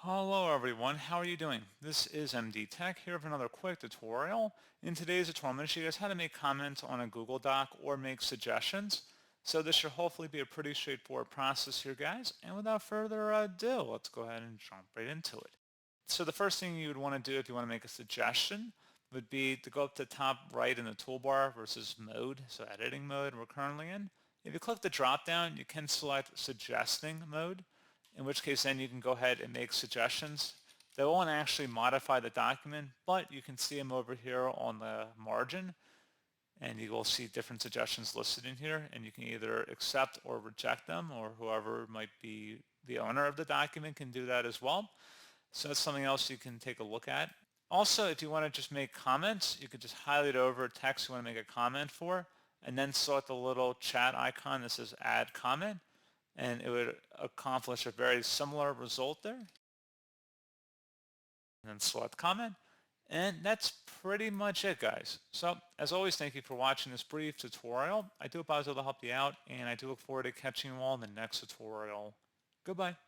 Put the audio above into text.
Hello everyone, how are you doing? This is MD Tech here with another quick tutorial. In today's tutorial, I'm going to show you guys how to make comments on a Google Doc or make suggestions. So this should hopefully be a pretty straightforward process here, guys. And without further ado, let's go ahead and jump right into it. So the first thing you would want to do if you want to make a suggestion would be to go up to the top right in the toolbar versus mode, so editing mode we're currently in. If you click the drop down, you can select suggesting mode, in which case then you can go ahead and make suggestions. They won't actually modify the document, but you can see them over here on the margin, and you will see different suggestions listed in here, and you can either accept or reject them, or whoever might be the owner of the document can do that as well. So that's something else you can take a look at. Also, if you want to just make comments, you could just highlight over text you want to make a comment for, and then select the little chat icon that says add comment, and it would accomplish a very similar result there. And then select comment. And that's pretty much it, guys. So as always, thank you for watching this brief tutorial. I do hope I was able to help you out, and I do look forward to catching you all in the next tutorial. Goodbye.